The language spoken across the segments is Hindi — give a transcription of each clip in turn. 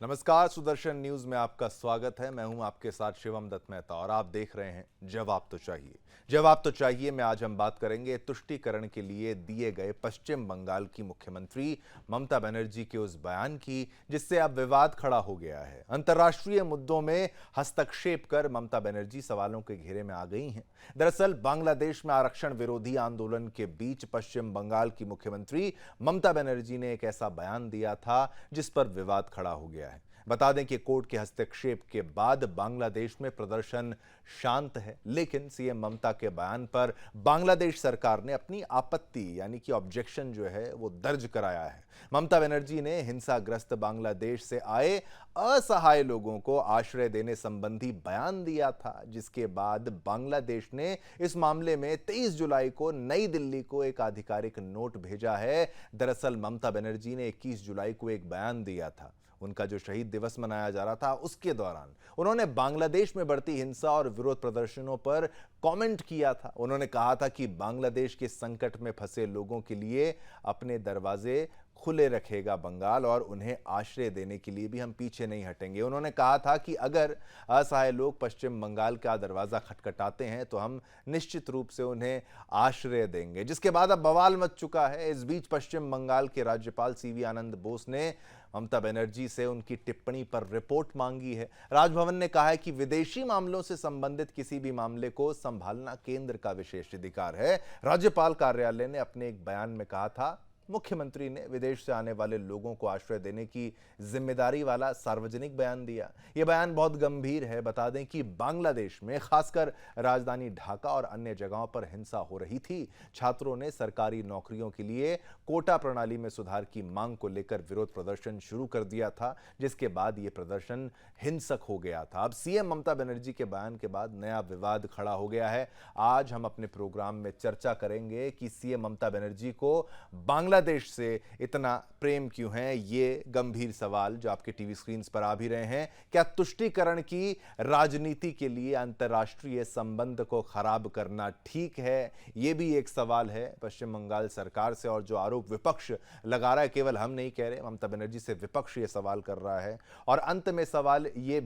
नमस्कार, सुदर्शन न्यूज में आपका स्वागत है। मैं हूं आपके साथ शिवम दत्त मेहता और आप देख रहे हैं जवाब तो चाहिए। जवाब तो चाहिए में आज हम बात करेंगे तुष्टीकरण के लिए दिए गए पश्चिम बंगाल की मुख्यमंत्री ममता बनर्जी के उस बयान की, जिससे अब विवाद खड़ा हो गया है। अंतर्राष्ट्रीय मुद्दों में हस्तक्षेप कर ममता बनर्जी सवालों के घेरे में आ गई हैं। दरअसल बांग्लादेश में आरक्षण विरोधी आंदोलन के बीच पश्चिम बंगाल की मुख्यमंत्री ममता बनर्जी ने एक ऐसा बयान दिया था जिस पर विवाद खड़ा हो गया है। बता दें कि कोर्ट के हस्तक्षेप के बाद बांग्लादेश में प्रदर्शन शांत है, लेकिन सीएम ममता के बयान पर बांग्लादेश सरकार ने अपनी आपत्ति यानी कि ऑब्जेक्शन जो है वो दर्ज कराया है। ममता बनर्जी ने हिंसाग्रस्त बांग्लादेश से आए असहाय लोगों को आश्रय देने संबंधी बयान दिया था, जिसके बाद बांग्लादेश ने इस मामले में 23 जुलाई को नई दिल्ली को एक आधिकारिक नोट भेजा है। दरअसल ममता बनर्जी ने 21 जुलाई को एक बयान दिया था। उनका जो शहीद दिवस मनाया जा रहा था, उसके दौरान उन्होंने बांग्लादेश में बढ़ती हिंसा और विरोध प्रदर्शनों पर कमेंट किया था। उन्होंने कहा था कि बांग्लादेश के संकट में फंसे लोगों के लिए अपने दरवाजे खुले रखेगा बंगाल और उन्हें आश्रय देने के लिए भी हम पीछे नहीं हटेंगे। उन्होंने कहा था कि अगर असहाय लोग पश्चिम बंगाल का दरवाजा खटखटाते हैं तो हम निश्चित रूप से उन्हें आश्रय देंगे, जिसके बाद अब बवाल मच चुका है। इस बीच पश्चिम बंगाल के राज्यपाल सीवी आनंद बोस ने ममता बनर्जी से उनकी टिप्पणी पर रिपोर्ट मांगी है। राजभवन ने कहा है कि विदेशी मामलों से संबंधित किसी भी मामले को संभालना केंद्र का विशेष अधिकार है। राज्यपाल कार्यालय ने अपने एक बयान में कहा था, मुख्यमंत्री ने विदेश से आने वाले लोगों को आश्रय देने की जिम्मेदारी वाला सार्वजनिक बयान दिया। यह बयान बहुत गंभीर है। बता दें कि बांग्लादेश में खासकर राजधानी ढाका और अन्य जगहों पर हिंसा हो रही थी। छात्रों ने सरकारी नौकरियों के लिए कोटा प्रणाली में सुधार की मांग को लेकर विरोध प्रदर्शन शुरू कर दिया था, जिसके बाद यह प्रदर्शन हिंसक हो गया था। अब सीएम ममता बनर्जी के बयान के बाद नया विवाद खड़ा हो गया है। आज हम अपने प्रोग्राम में चर्चा करेंगे कि सीएम ममता बनर्जी को बांग्लादेश से इतना प्रेम क्यों है। ये गंभीर सवाल जो आपके टीवी स्क्रीन पर आ भी रहे हैं, क्या तुष्टीकरण की राजनीति के लिए अंतर्राष्ट्रीय संबंध को खराब करना ठीक है? ये भी एक सवाल है पश्चिम बंगाल सरकार से। और जो आरोप विपक्ष लगा रहा है, केवल हम नहीं कह रहे, ममता बनर्जी से विपक्ष ये सवाल कर रहा है। और अंत में सवाल ये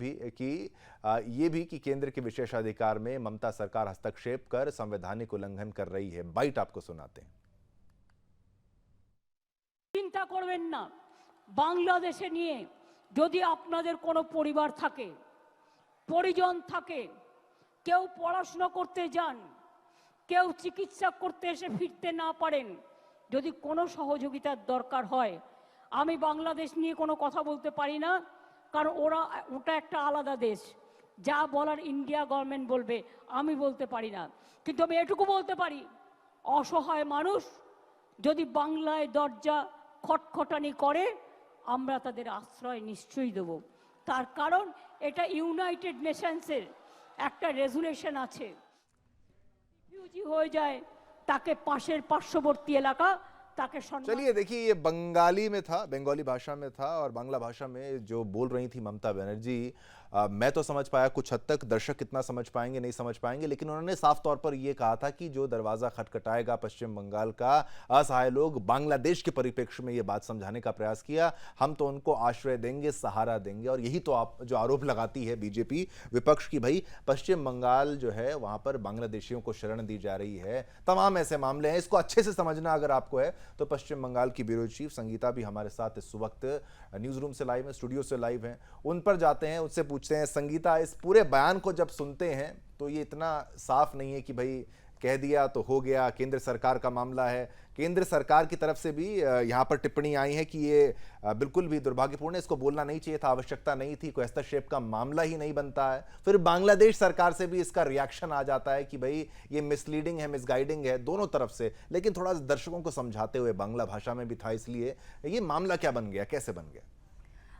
भी कि केंद्र के विशेषाधिकार में ममता सरकार हस्तक्षेप कर संवैधानिक उल्लंघन कर रही है। बाइट आपको सुनाते हैं। চিন্তা করবেন না, বাংলাদেশে নিয়ে যদি আপনাদের কোনো পরিবার থাকে, পরিজন থাকে, কেউ পড়াশোনা করতে যান, কেউ চিকিৎসা করতে এসে ফিরতে না পারেন, যদি কোনো সহযোগিতার দরকার হয়, আমি বাংলাদেশ নিয়ে কোনো কথা বলতে পারি না, কারণ ওটা একটা আলাদা দেশ। যা বলার ইন্ডিয়া গভর্নমেন্ট বলবে, আমি বলতে পারি না। কিন্তু আমি এটুকু বলতে পারি, অসহায় মানুষ যদি বাংলায় দরজা খটখটানি করে, আমরা তাদের আশ্রয় নিশ্চয়ই দেব। তার কারণ এটা ইউনাইটেড নেশনসের একটা রেজুলেশন আছে, রিফিউজি হয়ে যায় তাকে পাশের পার্শ্ববর্তী এলাকা তাকে সম্মান। चलिए देखिए, ये बंगाली में था, बंगाली भाषा में था और बांग्ला भाषा में जो बोल रही थी ममता बनर्जी, मैं तो समझ पाया कुछ हद तक। दर्शक कितना समझ पाएंगे नहीं समझ पाएंगे, लेकिन उन्होंने साफ तौर पर यह कहा था कि जो दरवाजा खटखटाएगा पश्चिम बंगाल का असहाय लोग, बांग्लादेश के परिप्रेक्ष्य में यह बात समझाने का प्रयास किया, हम तो उनको आश्रय देंगे, सहारा देंगे। और यही तो आप जो आरोप लगाती है बीजेपी विपक्ष की, भाई पश्चिम बंगाल जो है वहां पर बांग्लादेशियों को शरण दी जा रही है। तमाम ऐसे मामले हैं, इसको अच्छे से समझना अगर आपको है तो पश्चिम बंगाल की ब्यूरो चीफ संगीता भी हमारे साथ इस वक्त न्यूज रूम से लाइव है, स्टूडियो से लाइव हैं। उन पर जाते हैं, उनसे पूछते हैं। संगीता, इस पूरे बयान को जब सुनते हैं तो ये इतना साफ नहीं है कि भाई कह दिया तो हो गया, केंद्र सरकार का मामला है। केंद्र सरकार की तरफ से भी यहाँ पर टिप्पणी आई है कि ये बिल्कुल भी दुर्भाग्यपूर्ण है, इसको बोलना नहीं चाहिए था, आवश्यकता नहीं थी, कोई हस्तक्षेप का मामला ही नहीं बनता है। फिर बांग्लादेश सरकार से भी इसका रिएक्शन आ जाता है कि भाई ये मिसलीडिंग है, मिसगाइडिंग है, दोनों तरफ से। लेकिन थोड़ा दर्शकों को समझाते हुए, बांग्ला भाषा में भी था, इसलिए ये मामला क्या बन गया, कैसे बन गया?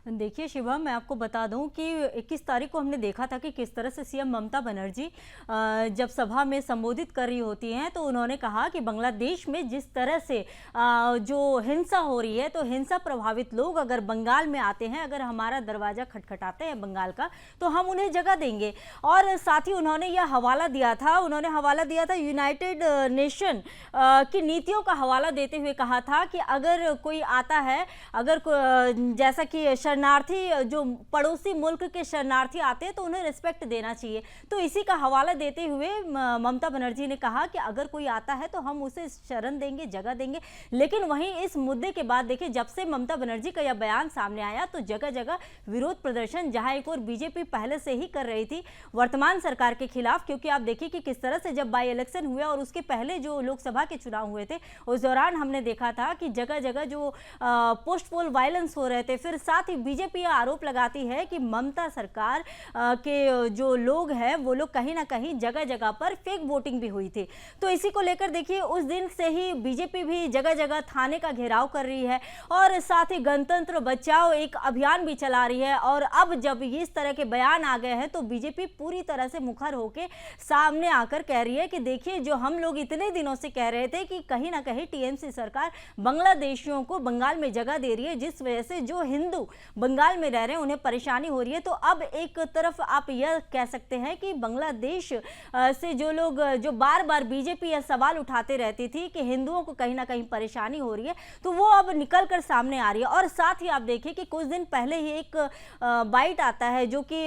देखिए शिवम, मैं आपको बता दूं कि 21 तारीख को हमने देखा था कि किस तरह से सीएम ममता बनर्जी जब सभा में संबोधित कर रही होती हैं तो उन्होंने कहा कि बांग्लादेश में जिस तरह से जो हिंसा हो रही है, तो हिंसा प्रभावित लोग अगर बंगाल में आते हैं, अगर हमारा दरवाज़ा खटखटाते हैं बंगाल का, तो हम उन्हें जगह देंगे। और साथ ही उन्होंने यह हवाला दिया था यूनाइटेड नेशन की नीतियों का हवाला देते हुए कहा था कि अगर कोई आता है, अगर जैसा कि शरणार्थी जो पड़ोसी मुल्क के शरणार्थी आते हैं तो उन्हें रिस्पेक्ट देना चाहिए। तो इसी का हवाला देते हुए ममता बनर्जी ने कहा कि अगर कोई आता है तो हम उसे शरण देंगे, जगह देंगे। लेकिन वहीं इस मुद्दे के बाद देखिए, जब से ममता बनर्जी का यह बयान सामने आया तो जगह जगह विरोध प्रदर्शन, जहां एक और बीजेपी पहले से ही कर रही थी वर्तमान सरकार के खिलाफ, क्योंकि आप देखिए कि किस तरह से जब बाई इलेक्शन हुए और उसके पहले जो लोकसभा के चुनाव हुए थे उस दौरान हमने देखा था कि जगह जगह जो पोस्ट पोल वायलेंस हो रहे थे। फिर साथ ही बीजेपी आरोप लगाती है कि ममता सरकार के जो लोग हैं वो लोग कहीं ना कहीं जगह जगह पर फेक वोटिंग भी हुई थी। तो इसी को लेकर देखिए उस दिन से ही बीजेपी भी जगह जगह थाने का घेराव कर रही है और साथ ही गणतंत्र बचाओ एक अभियान भी चला रही है। और अब जब इस तरह के बयान आ गए हैं तो बीजेपी पूरी तरह से मुखर होकर सामने आकर कह रही है कि देखिए, जो हम लोग इतने दिनों से कह रहे थे कि कहीं ना कहीं टीएमसी सरकार बांग्लादेशियों को बंगाल में जगह दे रही है, जिस वजह से जो हिंदू बंगाल में रह रहे हैं उन्हें परेशानी हो रही है। तो अब एक तरफ आप यह कह सकते हैं कि बांग्लादेश से जो लोग जो बार बार बीजेपी यह सवाल उठाते रहती थी कि हिंदुओं को कहीं ना कहीं परेशानी हो रही है, तो वो अब निकल कर सामने आ रही है। और साथ ही आप देखिए कि कुछ दिन पहले ही एक बाइट आता है जो कि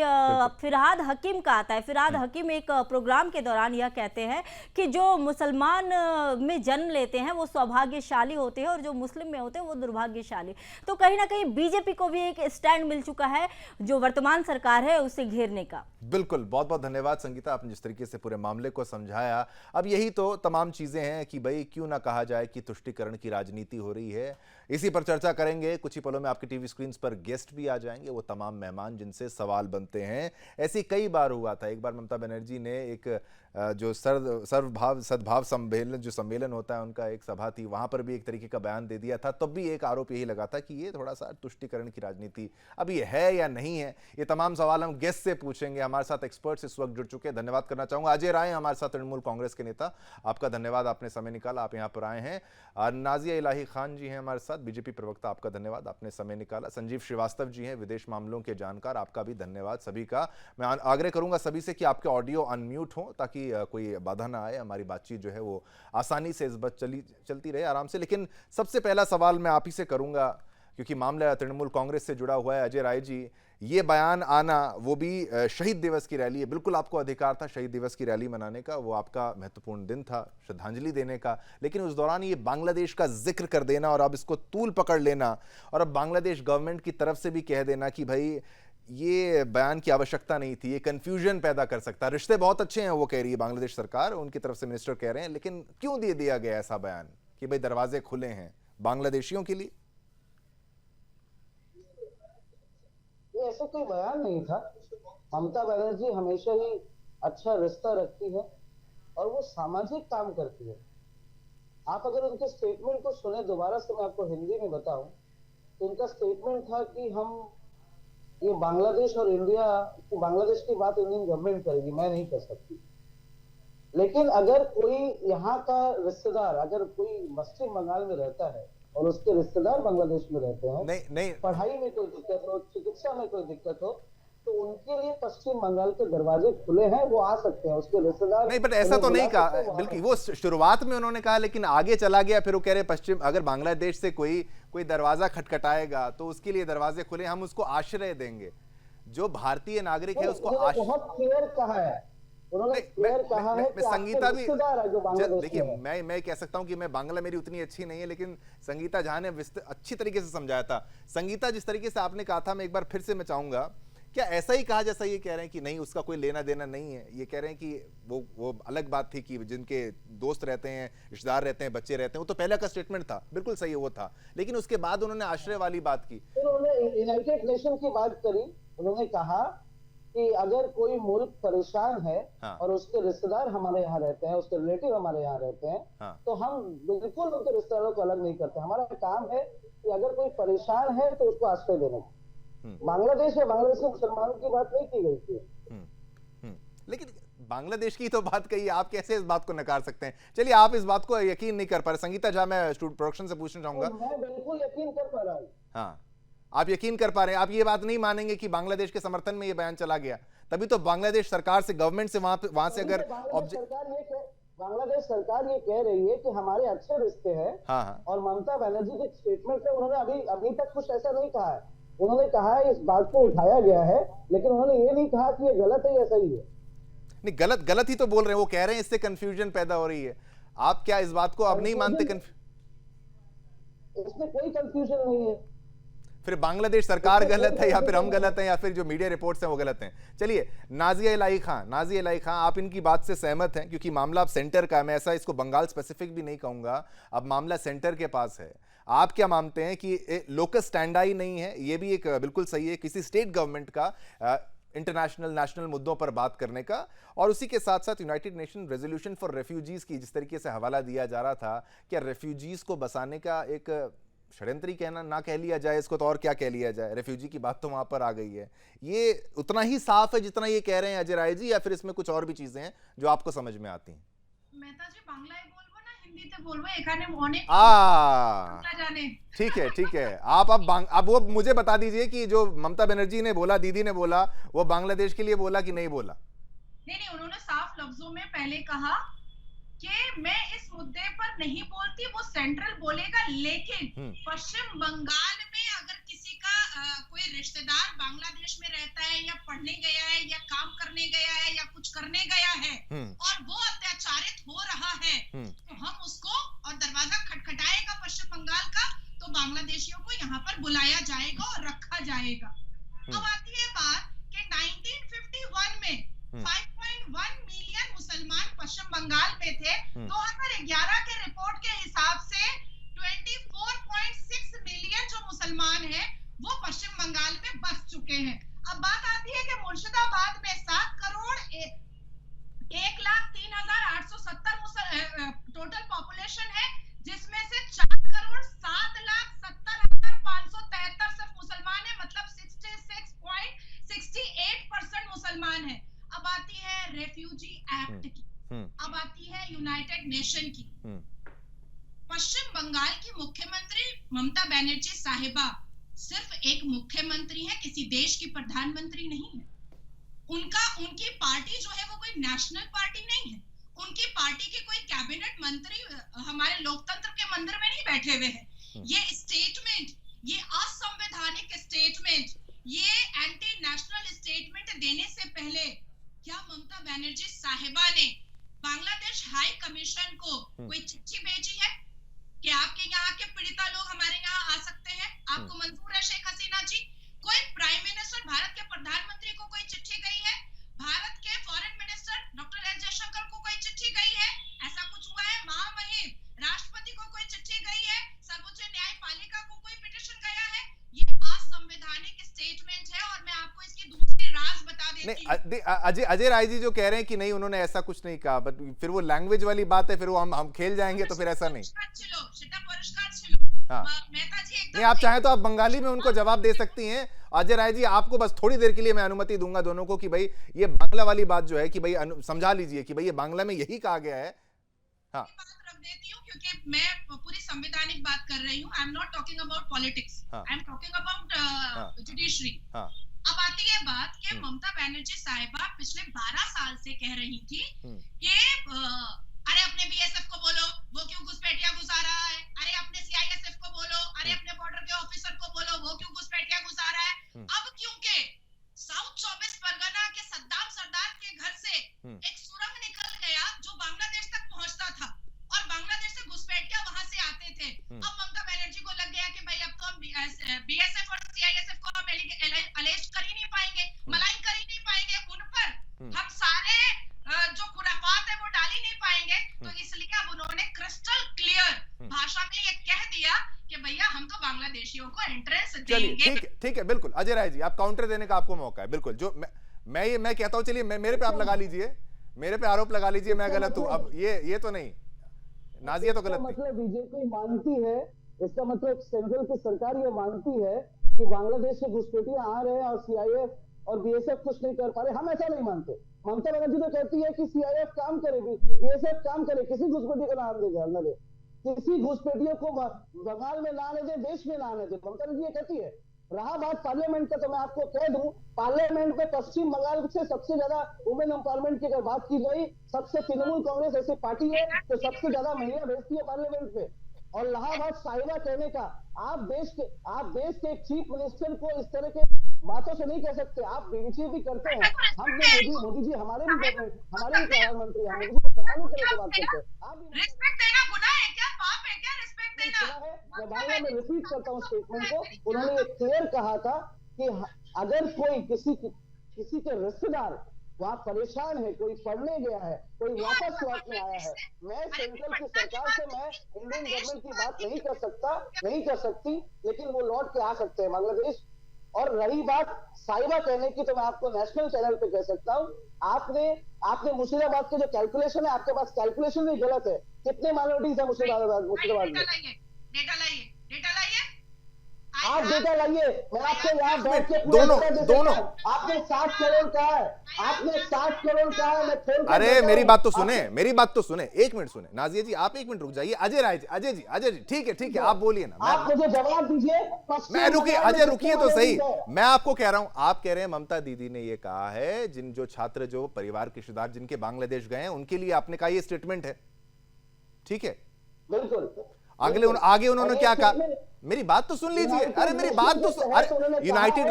फिरहाद हकीम का आता है। फिरहाद हकीम एक प्रोग्राम के दौरान यह कहते हैं कि जो मुसलमान में जन्म लेते हैं वो सौभाग्यशाली होते हैं और जो मुस्लिम में होते हैं वो दुर्भाग्यशाली। तो कहीं ना कहीं बीजेपी को भी एक स्टैंड मिल चुका है जो वर्तमान सरकार है उसे घेरने का। बिल्कुल, बहुत बहुत धन्यवाद संगीता, आपने जिस तरीके से पूरे मामले को समझाया। अब यही तो तमाम चीजें हैं कि भाई क्यों ना कहा जाए कि तुष्टीकरण की राजनीति हो रही है। इसी पर चर्चा करेंगे। कुछ ही पलों में आपकी टीवी स्क्रीन पर गेस्ट भी आ जाएंगे, वो तमाम मेहमान जिनसे सवाल बनते हैं। ऐसी कई बार हुआ था। एक बार ममता बनर्जी ने एक जो सद्भाव सम्मेलन जो सम्मेलन होता है उनका एक सभा थी, वहां पर भी एक तरीके का बयान दे दिया था। तब भी एक आरोप यही लगा था कि ये थोड़ा सा तुष्टीकरण की राजनीति अब ये है या नहीं है। ये तमाम सवाल हम गेस्ट से पूछेंगे। हमारे साथ एक्सपर्ट्स इस वक्त जुड़ चुके हैं। धन्यवाद करना चाहूंगा अजय राय हमारे साथ, तृणमूल कांग्रेस के नेता, आपका धन्यवाद, आपने समय निकाला, आप यहाँ पर आए हैं। नाजिया इलाही खान जी हैं हमारे साथ, बीजेपी प्रवक्ता, आपका धन्यवाद, आपने समय निकाला। संजीव श्रीवास्तव जी हैं, विदेश मामलों के जानकार, आपका भी धन्यवाद। सभी का मैं आग्रह करूंगा सभी से कि आपके ऑडियो अनम्यूट हो ताकि कोई बाधा ना आए, हमारी बातचीत जो है वो आसानी से इस बात चलती रहे आराम से। लेकिन सबसे पहला सवाल मैं आप ही से करूंगा क्योंकि मामला तृणमूल कांग्रेस से जुड़ा हुआ है। अजय राय जी, ये बयान आना, वो भी शहीद दिवस की रैली है, बिल्कुल आपको अधिकार था शहीद दिवस की रैली मनाने का, वो आपका महत्वपूर्ण दिन था श्रद्धांजलि देने का। लेकिन उस दौरान ये बांग्लादेश का जिक्र कर देना और अब इसको तूल पकड़ लेना और अब बांग्लादेश गवर्नमेंट की तरफ से भी कह देना कि भाई ये बयान की आवश्यकता नहीं थी, ये कंफ्यूजन पैदा कर सकता है। रिश्ते बहुत अच्छे हैं वो कह रही है बांग्लादेश सरकार, उनकी तरफ से मिनिस्टर कह रहे हैं, लेकिन क्यों दे दिया गया ऐसा बयान कि भाई दरवाजे खुले हैं बांग्लादेशियों के लिए? ये ऐसा कोई बयान नहीं था। ममता बनर्जी हमेशा ही अच्छा रिश्ता रखती है और वो सामाजिक काम करती है। आप अगर उनके स्टेटमेंट को सुने, दोबारा से मैं आपको हिंदी में बताऊं तो उनका स्टेटमेंट था कि हम ये बांग्लादेश और इंडिया, बांग्लादेश की बात इंडियन गवर्नमेंट करेगी, मैं नहीं कर सकती। लेकिन अगर कोई यहाँ का रिश्तेदार, अगर कोई पश्चिम बंगाल में रहता है और उसके रिश्तेदार बांग्लादेश में रहते हैं, नहीं पढ़ाई में कोई दिक्कत हो, चिकित्सा में कोई दिक्कत हो, तो उनके लिए पश्चिम बंगाल के दरवाजे खुले हैं, वो आ सकते हैं, उसके रिश्तेदार। नहीं, बट ऐसा तो नहीं कहा, बल्कि वो शुरुआत में उन्होंने कहा, लेकिन आगे चला गया। फिर वो कह रहे पश्चिम, अगर बांग्लादेश से कोई दरवाजा खटखटाएगा तो उसके लिए दरवाजे खुले, हम उसको आश्रय देंगे। जो भारतीय नागरिक है उसको बहुत क्लियर कहा है उन्होंने, क्लियर कहा है कि संगीता भी, देखिए में मैं कह सकता हूं कि मैं बांग्ला मेरी उतनी अच्छी नहीं है, लेकिन संगीता झा ने अच्छी तरीके से समझाया था। संगीता, जिस तरीके से आपने कहा था, मैं एक बार फिर से मैं चाहूंगा, क्या ऐसा ही कहा जैसा ये कह रहे हैं कि नहीं उसका कोई लेना देना नहीं है? ये कह रहे हैं कि वो अलग बात थी कि जिनके दोस्त रहते हैं, रिश्तेदार रहते हैं, बच्चे रहते हैं, वो तो पहले का स्टेटमेंट था, बिल्कुल सही वो था, लेकिन उसके बाद उन्होंने आश्रय वाली बात की, उन्होंने यूनाइटेड नेशन की बात करी। उन्होंने कहा कि अगर कोई मुल्क परेशान है और उसके रिश्तेदार हमारे यहाँ रहते हैं, उसके रिलेटिव हमारे यहाँ रहते हैं, तो हम बिल्कुल उनके रिश्तेदारों को अलग नहीं करते। हमारा काम है कि अगर कोई परेशान है तो उसको आश्रय देना। बांग्लादेश या बांग्लादेश के मुसलमानों की बात नहीं की गई थी। लेकिन बांग्लादेश की तो बात कही, आप कैसे इस बात को नकार सकते हैं? चलिए, आप इस बात को यकीन नहीं कर पा रहे। संगीता झा, मैं प्रोडक्शन से पूछना चाहूंगा। मैं बिल्कुल यकीन कर पा रहा हूँ। हाँ, आप यकीन कर पा रहे हैं? आप ये बात नहीं मानेंगे कि बांग्लादेश के समर्थन में ये बयान चला गया? तभी तो बांग्लादेश सरकार से, गवर्नमेंट से वहां से अगर बांग्लादेश सरकार ये कह रही है कि हमारे अच्छे रिश्ते हैं। और ममता बनर्जी के स्टेटमेंट में उन्होंने अभी तक कुछ ऐसा नहीं कहा है। उन्होंने कहा है इस बात को उठाया गया है, लेकिन उन्होंने ये नहीं कहा कि ये गलत है या सही है। नहीं, गलत गलत ही तो बोल रहे हैं, वो कह रहे हैं इससे कंफ्यूजन पैदा हो रही है। आप क्या इस बात को अब नहीं मानते? इसमें कोई कंफ्यूजन नहीं है। फिर बांग्लादेश सरकार गलत है या फिर हम गलत हैं या फिर जो मीडिया रिपोर्ट्स हैं वो गलत हैं? चलिए, नाजिया इलाही खां, आप इनकी बात से सहमत हैं? क्योंकि मामला अब सेंटर का है, मैं ऐसा इसको बंगाल स्पेसिफिक भी नहीं कहूंगा, अब मामला सेंटर के पास है। आप क्या मानते हैं कि लोकस स्टैंडाई नहीं है, ये भी एक बिल्कुल सही है किसी स्टेट गवर्नमेंट का इंटरनेशनल नेशनल मुद्दों पर बात करने का, और उसी के साथ साथ United Nation resolution for refugees की जिस तरीके से हवाला दिया जा रहा था, क्या रेफ्यूजीज को बसाने का एक षड्यंत्र ही कहना ना कह लिया जाए इसको, तो और क्या कह लिया जाए? रेफ्यूजी की बात तो वहां पर आ गई है। ये उतना ही साफ है जितना ये कह रहे हैं अजय राय जी, या फिर इसमें कुछ और भी चीजें हैं जो आपको समझ में आती हैं? মেহতাজি বাংলায় বলবো না হিন্দিতে বলবো, এখানে অনেক জানে। ठीक है, आप अब वो मुझे बता दीजिए कि जो ममता बनर्जी ने बोला, दीदी ने बोला, वो बांग्लादेश के लिए बोला कि नहीं बोला? नहीं, उन्होंने साफ लफ्जों में पहले कहा कि मैं इस मुद्दे पर नहीं बोलती, वो सेंट्रल बोलेगा, लेकिन पश्चिम बंगाल में अगर किसी का कोई रिश्तेदार बांग्लादेश में रहता है या पढ़ने गया है या काम करने गया है या कुछ करने गया है और वो अत्याचारित हो रहा है, तो हम उसको, और दरवाजा खटखटाएगा पश्चिम बंगाल का, तो बांग्लादेशियों को यहाँ पर बुलाया जाएगा और रखा जाएगा। अब आती है बात कि 1951 में 5.1 मिलियन मुसलमान पश्चिम बंगाल में थे। 2011 के रिपोर्ट के हिसाब से 24.6 मिलियन जो मुसलमान हैं वो पश्चिम बंगाल में बस चुके हैं। अब बात आती है कि मुर्शिदाबाद में 7 करोड़ 1,03,870 टोटल पॉपुलेशन है, जिसमें से 4 करोड़ 7,70,573 सिर्फ मुसलमान है, मतलब 66.68% मुसलमान है। अब आती है रेफ्यूजी एक्ट की, अब आती है यूनाइटेड नेशन की। पश्चिम बंगाल की मुख्यमंत्री ममता बनर्जी साहिबा सिर्फ एक मुख्यमंत्री है, किसी देश की प्रधानमंत्री नहीं है। उनकी पार्टी जो है वो कोई नेशनल पार्टी नहीं है। उनकी पार्टी के कोई कैबिनेट मंत्री हमारे लोकतंत्र के मंदिर में नहीं बैठे हुए हैं। ये स्टेटमेंट, ये असंवैधानिक स्टेटमेंट, ये एंटी नेशनल स्टेटमेंट देने से पहले क्या ममता बनर्जी साहिबा ने बांग्लादेश हाई कमीशन को कोई चिट्ठी भेजी है कि आपके यहाँ के पीड़िता लोग हमारे यहाँ आ सकते हैं? आपको मंजूर है शेख हसीना जी? कोई प्राइम मिनिस्टर, भारत के प्रधानमंत्री को कोई चिट्ठी गई है? भारत के foreign minister doctor S Jaishankar को कोई चिट्ठी गई है? ऐसा कुछ हुआ है? महामहिम राष्ट्रपति को कोई चिट्ठी गई है? सर्वोच्च न्यायपालिका को कोई पिटीशन गया है? ये असंवैधानिक स्टेटमेंट है, और मैं आपको इसकी दूसरी राज बता देती हूं। अजय राय जी जो कह रहे हैं कि नहीं उन्होंने ऐसा कुछ नहीं कहा, बट फिर वो लैंग्वेज वाली बात है, फिर वो हम खेल जाएंगे, तो फिर ऐसा नहीं। हाँ, नहीं, आप चाहें तो आप बंगाली में उनको जवाब दे सकती हैं। अजय राय जी, आपको बस थोड़ी देर के लिए मैं अनुमति दूंगा दोनों को कि भाई ये बांग्ला वाली बात जो है कि भाई समझा लीजिए कि भाई ये बांग्ला में यही कहा गया है। हाँ, रख देती हूँ क्योंकि मैं पूरी संवैधानिक बात कर रही हूँ। I am not talking about politics, I am talking about judiciary. अब आती है बात कि ममता बनर्जी साहिबा पिछले 12 साल से कह रही थी कि अरे अपने बीएसएफ को बोलो वो क्यों घुसपैठिया घुसा रहा है, अरे अपने सीआईएसएफ को बोलो, अरे अपने बॉर्डर के ऑफिसर को बोलो वो क्यों घुसपैठिया घुसा रहा है। अब क्योंकि साउथ 24 परगना के सद्दाम सरदार के घर से एक सुरंग निकल गया जो बांग्लादेश तक पहुंचता था, और बांग्लादेश से घुसपैठिया वहां से आते थे। अब ममता बनर्जी को लग गया कि भाई अब तो हम बीएसएफ और सीआईएसएफ को हम अलेस्ट कर ही नहीं पाएंगे, मलाइन कर ही नहीं पाएंगे, उन पर हम सारे जो खुराफात है वो डाल ही नहीं पाएंगे। तो इसलिए अब उन्होंने क्रिस्टल क्लियर भाषा में ये कह दिया कि भैया हम तो बांग्लादेशियों को एंट्रेंस देंगे। ठीक है, बिल्कुल अजय राय जी, आप काउंटर देने का आपको मौका है। बिल्कुल, जो मैं कहता हूं, चलिए मेरे पे आप लगा लीजिए, मेरे पे आरोप लगा लीजिए, मैं गलत हूं। अब ये तो नहीं, नाजिया तो गलत नहीं। मतलब बीजेपी मानती है, इसका मतलब सेंट्रल की सरकार ये मानती है कि बांग्लादेश से घुसपैठिया आ रहे हैं और सीआईएफ और बीएसएफ कुछ नहीं कर पा रहे। हम ऐसा नहीं मानते। ममता बनर्जी तो कहती है कि सीआईएफ काम करेगी, बीएसएफ काम करे, किसी घुसपैठिए का नाम न दे, किसी घुसपैठियों को बंगाल में ना आने दे, देश में ना आने दे। ममता बनर्जी ये कहती है। रहा बात पार्लियामेंट का, तो मैं आपको कह दूं, पार्लियामेंट में पश्चिम बंगाल से सबसे ज्यादा वुमेन एम्पावरमेंट की अगर बात की गई, सबसे तृणमूल कांग्रेस ऐसी पार्टी है जो सबसे ज्यादा महिला भेजती है पार्लियामेंट पे। और इलाहाबाद साहिबा कहने का, आप देश के चीफ मिनिस्टर को इस तरह के बातों से नहीं कह सकते। आप बीजेपी करते हैं, हमने मोदी जी हमारे भी प्रधानमंत्री हैं, मोदी जी को सम्मानित करके बात करते हैं। आप भी रिस्पेक्ट देना गुनाह है क्या, पाप है क्या रिस्पेक्ट देना? सुना है, मैं बार-बार में रिपीट करता हूँ स्टेटमेंट को। उन्होंने ये क्लियर कहा था कि अगर कोई किसी के रिश्तेदार वहाँ परेशान है, कोई पढ़ने गया है, कोई वापस लौटने आया है, मैं सेंट्रल की सरकार से मैं इंडियन गवर्नमेंट की बात नहीं कर सकती, लेकिन वो लौट के आ सकते हैं बांग्लादेश। और रही बात साहिबा कहने की, तो मैं आपको नेशनल चैनल पे कह सकता हूँ, आपने मुर्शिदाबाद के जो कैलकुलेशन है, आपके पास कैलकुलेशन भी गलत है। कितने माइनॉरिटीज है मुर्शिदाबाद में? डेटा लाइए। आप डेटा लाइए, मैं आपको यहाँ बैठ के दोनों आपने 60 करोड़ कहा है, मैं खोल कर अरे देता मेरी हूं। बात तो सुने, एक मिनट सुने। नाजिया जी आप एक मिनट रुक जाइए। अजय जी ठीक है, आप बोलिए ना। आप मुझे जवाब दीजिए। मैं रुकिए तो सही। मैं आपको कह रहा हूं, आप कह रहे हैं ममता दीदी ने ये कहा है, जो छात्र जो परिवार के रिश्तेदार जिनके बांग्लादेश गए हैं उनके लिए आपने कहा ये स्टेटमेंट है, ठीक है? बिल्कुल। आगे उन्होंने क्या कहा? मेरी बात तो सुन लीजिए। अरे मेरी बात तो सुन। अरे यूनाइटेड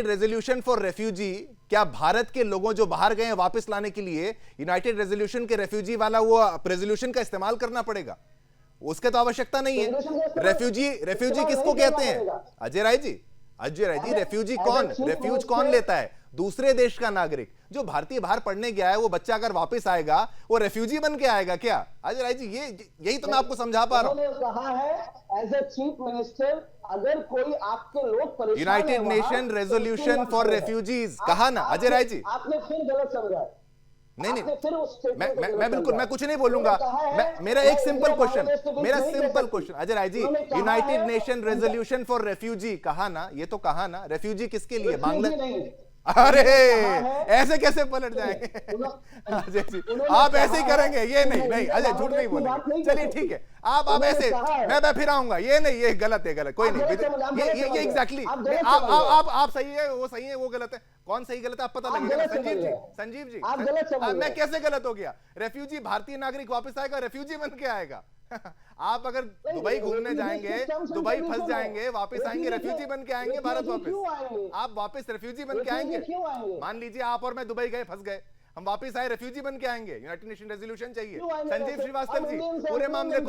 रेजोल्यूशन फॉर रेफ्यूजी, क्या भारत के लोगों जो बाहर गए हैं वापस लाने के लिए यूनाइटेड रेजोल्यूशन के रेफ्यूजी वाला वो रेजोल्यूशन का इस्तेमाल करना पड़ेगा? उसके तो आवश्यकता नहीं है। रेफ्यूजी किसको कहते हैं? अजय राय जी, रेफ्यूज कौन लेता है? दूसरे देश का नागरिक। जो भारतीय बाहर पढ़ने गया है वो बच्चा अगर वापस आएगा वो रेफ्यूजी बन के आएगा क्या? अजय राय जी, यही तो मैं आपको समझा पा रहा हूं। उन्होंने कहा है एज ए चीफ मिनिस्टर, अगर कोई आपके लोग परेशान United Nation resolution for refugees कहा ना अजय राय जी? आपने फिर गलत समझा। नहीं, फिर उस मैं बिल्कुल, मैं कुछ नहीं बोलूंगा। मेरा एक simple question Ajay Rai ji, United Nation resolution for refugee कहा ना? ये तो कहा ना, रेफ्यूजी किसके लिए? बांग्लादेश। अरे ऐसे कैसे पलट जाएंगे अजय जी? आप ऐसे ही करेंगे? ये नहीं अजय, झूठ नहीं बोलेंगे। चलिए ठीक है, आप ऐसे, मैं फिर आऊंगा। ये नहीं, ये गलत है, कोई नहीं। ये एग्जैक्टली आप सही है, वो सही है, वो गलत है। कौन सही गलत है आप पता लगेगा। संजीव जी मैं कैसे गलत हो गया? रेफ्यूजी भारतीय नागरिक वापस आएगा, रेफ्यूजी बन के आएगा। आप अगर दुबई घूमने जाएंगे, दुबई फंस जाएंगे, वापस आएंगे रेफ्यूजी बन के आएंगे भारत वापस। आप वापस रेफ्यूजी बन के आएंगे। मान लीजिए आप और मैं दुबई गए, फंस गए, हम वापस आए, रेफ्यूजी बन के आएंगे। यूनाइटेड नेशन रेजोल्यूशन चाहिए। संजीव श्रीवास्तव जी, पूरे मामले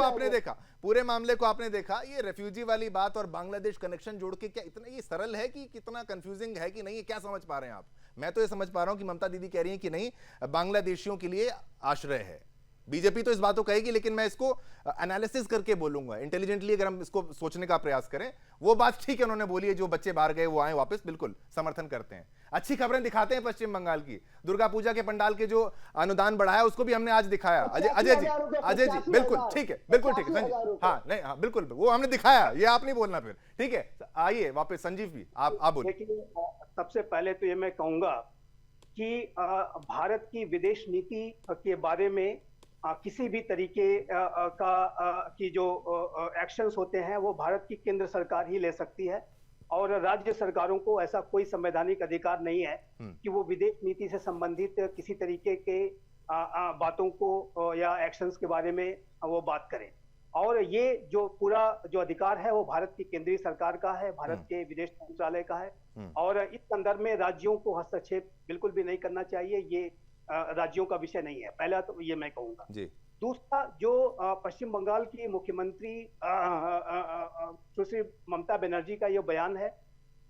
को आपने देखा, ये रेफ्यूजी वाली बात और बांग्लादेश कनेक्शन जोड़ के क्या इतना ये सरल है कि कितना कंफ्यूजिंग है कि नहीं, ये क्या समझ पा रहे हैं आप? मैं तो ये समझ पा रहा हूं कि ममता दीदी कह रही है कि नहीं, बांग्लादेशियों के लिए आश्रय है। बीजेपी तो इस बात को कहेगी, लेकिन मैं इसको एनालिसिस करके बोलूंगा इंटेलिजेंटली। अगर हम इसको सोचने का प्रयास करें, वो बात ठीक है उन्होंने बोली है, जो बच्चे बाहर गए वो आए वापस, बिल्कुल समर्थन करते हैं। अच्छी खबरें दिखाते हैं पश्चिम बंगाल की। दुर्गा पूजा के पंडाल के जो अनुदान बढ़ाया उसको भी हमने आज दिखाया। अजय जी बिल्कुल ठीक है, संजीव, हाँ नहीं, हाँ बिल्कुल, वो हमने दिखाया, ये आप नहीं बोलना फिर, ठीक है? आइए वापस संजीव भी, आप बोलिए। सबसे पहले तो ये मैं कहूंगा कि भारत की विदेश नीति के बारे में किसी भी तरीके की जो एक्शंस होते हैं वो भारत की केंद्र सरकार ही ले सकती है, और राज्य सरकारों को ऐसा कोई संवैधानिक अधिकार नहीं है कि वो विदेश नीति से संबंधित किसी तरीके के बातों को या एक्शंस के बारे में वो बात करें। और ये जो पूरा जो अधिकार है वो भारत की केंद्रीय सरकार का है, भारत के विदेश मंत्रालय का है, और इस संदर्भ में राज्यों को हस्तक्षेप बिल्कुल भी नहीं करना चाहिए। ये राज्यों का विषय नहीं है, पहला तो ये मैं कहूंगा। दूसरा, जो पश्चिम बंगाल की मुख्यमंत्री सुश्री ममता बनर्जी का ये बयान है,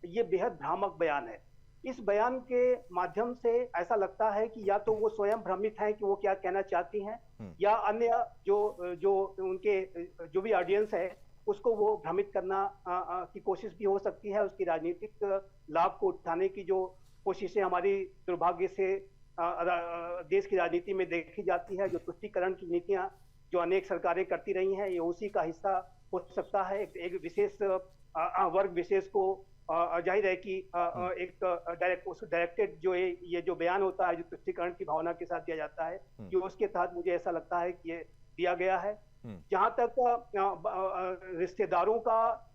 ये बेहद भ्रामक बयान है। इस बयान के माध्यम से ऐसा लगता है कि या तो वो स्वयं भ्रमित हैं कि वो क्या कहना चाहती हैं, या अन्य जो उनके जो भी ऑडियंस है उसको वो भ्रमित करना की कोशिश भी हो सकती है। उसकी राजनीतिक लाभ को उठाने की जो कोशिशें हमारी दुर्भाग्य से देश की राजनीति में देखी जाती है, जो तुष्टीकरण की नीतियां जो अनेक सरकारें करती रही हैं, ये उसी का हिस्सा हो सकता है। एक विशेष वर्ग विशेष को जाहिर है कि एक डायरेक्टेड जो ये जो बयान होता है, जो तुष्टीकरण की भावना के साथ दिया जाता है, कि उसके तहत मुझे ऐसा लगता है कि ये दिया गया है। जहां तक रिश्तेदारों का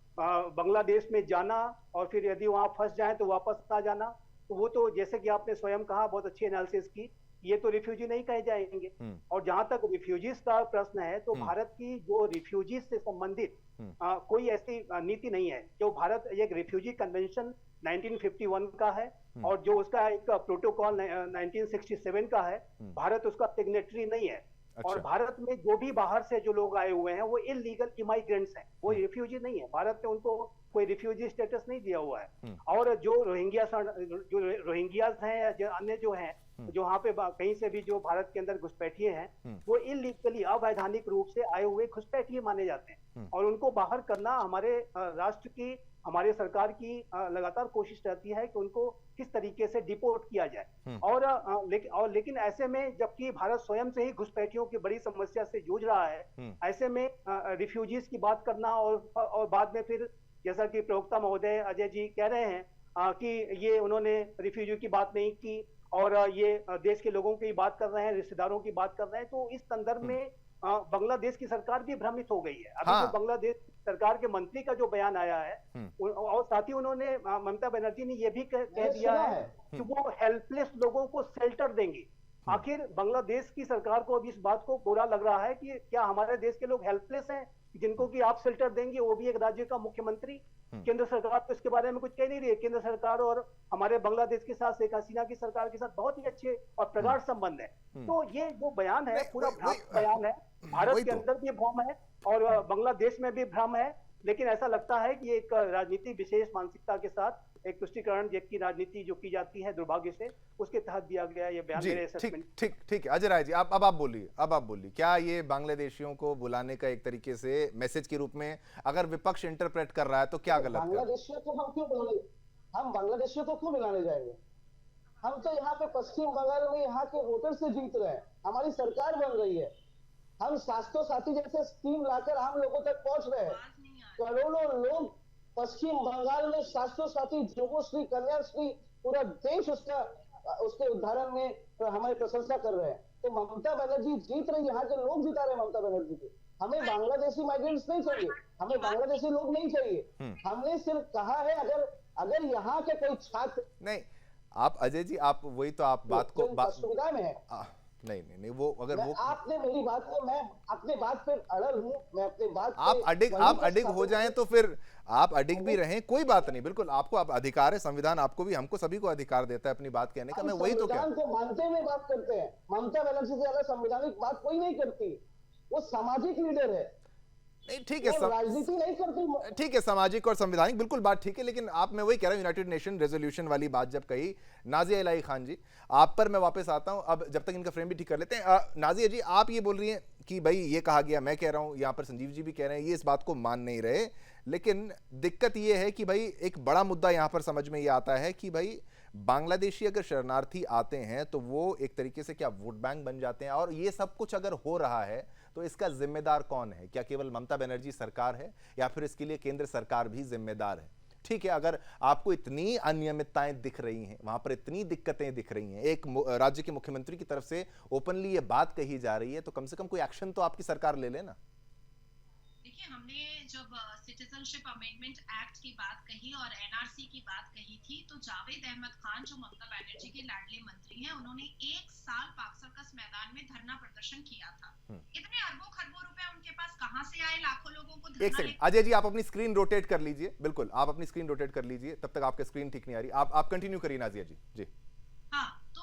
बांग्लादेश में जाना और फिर यदि वहां फंस जाए तो वापस आ जाना, तो वो तो जैसे कि आपने स्वयं कहा, बहुत अच्छी एनालिसिस की, ये तो रिफ्यूजी नहीं कहे जाएंगे। और जहां तक रिफ्यूजीज का प्रश्न है, तो भारत की जो रिफ्यूजीज से संबंधित कोई ऐसी नीति नहीं है। जो भारत एक रिफ्यूजी कन्वेंशन 1951 का है और जो उसका एक प्रोटोकॉल 1967 का है, भारत उसका सिग्नेटरी नहीं है। अच्छा। और भारत में जो भी बाहर से जो लोग आए हुए हैं वो इलीगल इमाइग्रेंट्स हैं, वो रिफ्यूजी नहीं है। भारत ने उनको कोई रिफ्यूजी स्टेटस नहीं दिया हुआ है। और जो रोहिंग्यास हैं या जो अन्य जो हैं, जो वहाँ पे कहीं से भी जो भारत के अंदर घुसपैठिए हैं, वो इलीगली अवैधानिक रूप से आए हुए घुसपैठिए माने जाते हैं। और उनको बाहर करना हमारे राष्ट्र की, हमारे सरकार की लगातार कोशिश रहती है कि उनको किस तरीके से डिपोर्ट किया जाए। और लेकिन ऐसे में जबकि भारत स्वयं से ही घुसपैठियों की बड़ी समस्या से जूझ रहा है, ऐसे में रिफ्यूजीज की बात करना और बाद में फिर जैसा कि प्रवक्ता महोदय अजय जी कह रहे हैं कि ये उन्होंने रिफ्यूजी की बात नहीं की और ये देश के लोगों की बात कर रहे हैं, रिश्तेदारों की बात कर रहे हैं, तो इस संदर्भ में बांग्लादेश की सरकार भी भ्रमित हो गई है। अभी हाँ। जो बांग्लादेश सरकार के मंत्री का जो बयान आया है, और साथ ही उन्होंने ममता बनर्जी ने ये भी कह दिया है कि वो हेल्पलेस लोगों को शेल्टर देंगी। आखिर बांग्लादेश की सरकार को अब इस बात को बुरा लग रहा है कि क्या हमारे देश के लोग हेल्पलेस हैं जिनको कि आप शेल्टर देंगे, वो भी एक राज्य का मुख्यमंत्री। केंद्र सरकार तो इसके बारे में कुछ कह नहीं रही है। केंद्र सरकार और हमारे बांग्लादेश के साथ, शेख हसीना की सरकार के साथ बहुत ही अच्छे और प्रगाढ़ संबंध है। तो ये जो बयान है पूरा भ्रामक बयान है। भारत के अंदर भी भ्रम है और बांग्लादेश में भी भ्रम है, लेकिन ऐसा लगता है कि एक राजनीति विशेष मानसिकता के साथ एक तुष्टीकरण की राजनीति जो की जाती है दुर्भाग्य से, उसके तहत दिया गया ये बयान। मेरे असेसमेंट। ठीक है अजय राय जी, अब आप बोलिए, क्या ये बांग्लादेशियों को बुलाने का एक तरीके से मैसेज के रूप में अगर विपक्ष इंटरप्रेट कर रहा है तो क्या गलत है? बांग्लादेशियों को हम क्यों बुलाने, हम बांग्लादेशियों को क्यों बुलाने जाएंगे? हम तो यहाँ पे पश्चिम बंगाल में यहाँ के वोटर से जीत रहे हैं, हमारी सरकार बन रही है, हम स्वास्थ्य साथी जैसे स्कीम लाकर आम लोगों तक पहुंच रहे हैं। करोड़ों लोग पश्चिम बंगाल में स्वास्थ्य साथी, जोगोश्री, कन्याश्री, पूरा देश उसके उदाहरण में हमारी प्रशंसा कर रहे हैं। तो ममता बनर्जी जीत रही, यहाँ के लोग जिता रहे ममता बनर्जी को। हमें बांग्लादेशी माइग्रेंट्स नहीं चाहिए, हमें बांग्लादेशी लोग नहीं चाहिए। हमने सिर्फ कहा है अगर यहाँ के कोई छात्र नहीं, आप अजय जी आप वही तो आप बात को सुविधा में है नहीं वो अगर वो आपने मेरी बात को, मैं अपनी बात पे अड़ल हूँ, मैं अपनी बात आप अडिग हो जाएं तो फिर आप अडिग भी रहें, कोई बात नहीं, बिल्कुल आपको आप अधिकार है, संविधान आपको भी, हमको सभी को अधिकार देता है अपनी बात कहने का। मैं वही तो क्या संविधान को मानते हुए बात करते हैं। ममता बनर्जी से ज्यादा संवैधानिक बात कोई नहीं करती, वो सामाजिक लीडर है। नहीं ठीक है, राजनीति नहीं करती। ठीक है, सामाजिक और संवैधानिक बिल्कुल बात ठीक है, लेकिन आप, मैं वही कह रहा हूं, यूनाइटेड नेशन रेजोल्यूशन वाली बात जब कही, नाजिया इलाही खान जी आप पर मैं वापस आता हूं, अब जब तक इनका फ्रेम भी ठीक कर लेते हैं। नाजिया जी आप ये बोल रही हैं कि भाई ये कहा गया, मैं कह रहा हूं, यहां पर संजीव जी भी कह रहे हैं, ये इस बात को मान नहीं रहे, लेकिन दिक्कत ये है कि भाई एक बड़ा मुद्दा यहां पर समझ में ये आता है कि भाई बांग्लादेशी अगर शरणार्थी आते हैं तो वो एक तरीके से क्या वोट बैंक बन जाते हैं, और ये सब कुछ अगर हो रहा है तो इसका जिम्मेदार कौन है? क्या केवल ममता बनर्जी सरकार है या फिर इसके लिए केंद्र सरकार भी जिम्मेदार है? ठीक है, अगर आपको इतनी अनियमितताएं दिख रही हैं, वहां पर इतनी दिक्कतें दिख रही हैं, एक राज्य के मुख्यमंत्री की तरफ से ओपनली ये बात कही जा रही है, तो कम से कम कोई एक्शन तो आपकी सरकार ले लेना। देखिए, हमने जब सिटीजनशिप अमेंडमेंट एक्ट की बात कही और एनआरसी की बात कही थी, तो जावेद अहमद खान जो ममता बनर्जी के लाडले मंत्री हैं, उन्होंने 1 साल पाक सर्कस मैदान में धरना प्रदर्शन किया था। इतने अरबों खरबों रुपए उनके पास कहां से आए? लाखों लोगों को एक सेकंड अजय जी, आप अपनी स्क्रीन रोटेट कर लीजिए, बिल्कुल आप अपनी स्क्रीन रोटेट कर लीजिए, तब तक आपकी स्क्रीन ठीक नहीं आ रही, आप कंटिन्यू करिए नाजिया जी। जी हाँ, तो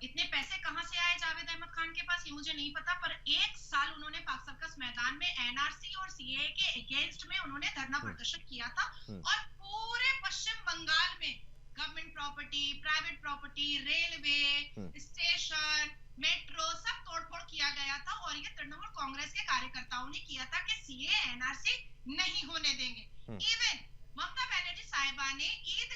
इतने पैसे कहां से आए जावेद अहमद खान के पास, ये मुझे नहीं पता, पर 1 साल उन्होंने पाक सर्कस मैदान में एनआरसी और सीएए के अगेंस्ट में उन्होंने धरना प्रदर्शन किया था। और पूरे पश्चिम बंगाल में government property, private property, railway station, metro सब तोड़फोड़ किया गया था। और ये तृणमूल कांग्रेस के कार्यकर्ताओं ने किया था कि सीएए एनआरसी नहीं होने देंगे। इवन ममता बनर्जी साहिबा ने ईद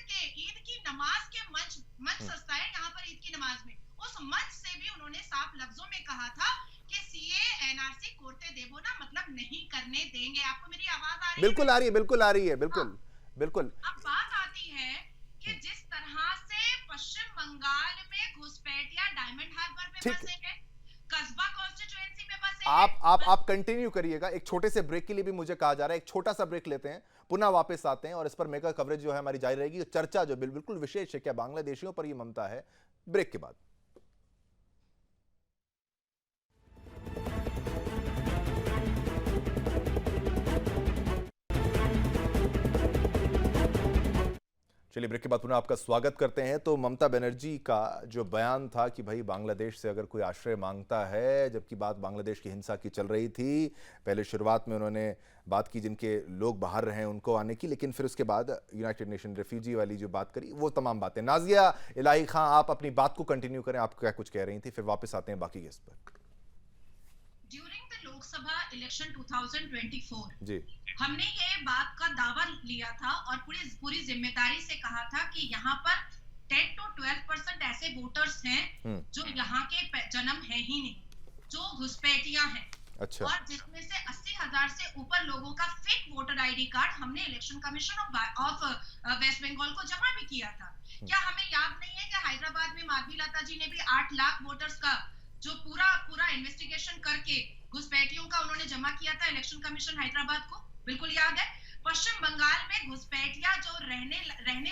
की नमाज के मंच सस्ता है यहाँ पर, ईद की नमाज में उस मंच से भी उन्होंने साफ लफ्जों में कहा था कि सीए एनआरसी कोर्टे देवो ना, मतलब नहीं करने देंगे। आपको मेरी आवाज आ रही है? बिल्कुल आ रही है, बिल्कुल आ रही है, बिल्कुल बिल्कुल। अब बात आती है कि जिस तरह से पश्चिम बंगाल में घुसपैठिया डायमंड हार्बर में बसे हैं, कस्बा कॉन्स्टिट्यूएंसी में बसे हैं। आप कंटिन्यू करिएगा, एक छोटे से ब्रेक के लिए भी मुझे कहा जा रहा है, एक छोटा सा ब्रेक लेते हैं, पुनः वापस आते हैं और इस पर मेगा कवरेज जो है हमारी जारी रहेगी। चर्चा जो बिल्कुल विशेष है, क्या बांग्लादेशियों पर ये ममता है, ब्रेक के बाद। चलिए ब्रेक के बाद पुनः आपका स्वागत करते हैं। तो ममता बनर्जी का जो बयान था कि भाई बांग्लादेश से अगर कोई आश्रय मांगता है, जबकि बात बांग्लादेश की हिंसा की चल रही थी, पहले शुरुआत में उन्होंने बात की जिनके लोग बाहर रहे उनको आने की, लेकिन फिर उसके बाद यूनाइटेड नेशन रेफ्यूजी वाली जो बात करी, वो तमाम बातें। नाजिया इलाही खां, आप अपनी बात को कंटिन्यू करें, आप क्या कुछ कह रही थी, फिर वापस आते हैं बाकी गेस्ट पर। ड्यूरिंग द लोकसभा इलेक्शन 2024 जी, हमने ये बात का दावा लिया था और पूरी जिम्मेदारी से कहा था कि यहाँ पर 10 to 12% ऐसे वोटर्स हैं जो यहाँ के जन्म है ही नहीं, जो घुसपैठियां हैं। अच्छा। और जिसमें से 80,000 से ऊपर लोगों का फेक वोटर आईडी कार्ड हमने Election Commission of West Bengal को जमा भी किया था। क्या हमें याद नहीं है कि हैदराबाद में माधवी लता जी ने भी 8 लाख वोटर्स का जो पूरा इन्वेस्टिगेशन करके घुसपैठियों का उन्होंने जमा किया था इलेक्शन कमीशन हैदराबाद को, बिल्कुल याद है। पश्चिम बंगाल में घुसपैठिया जो रहने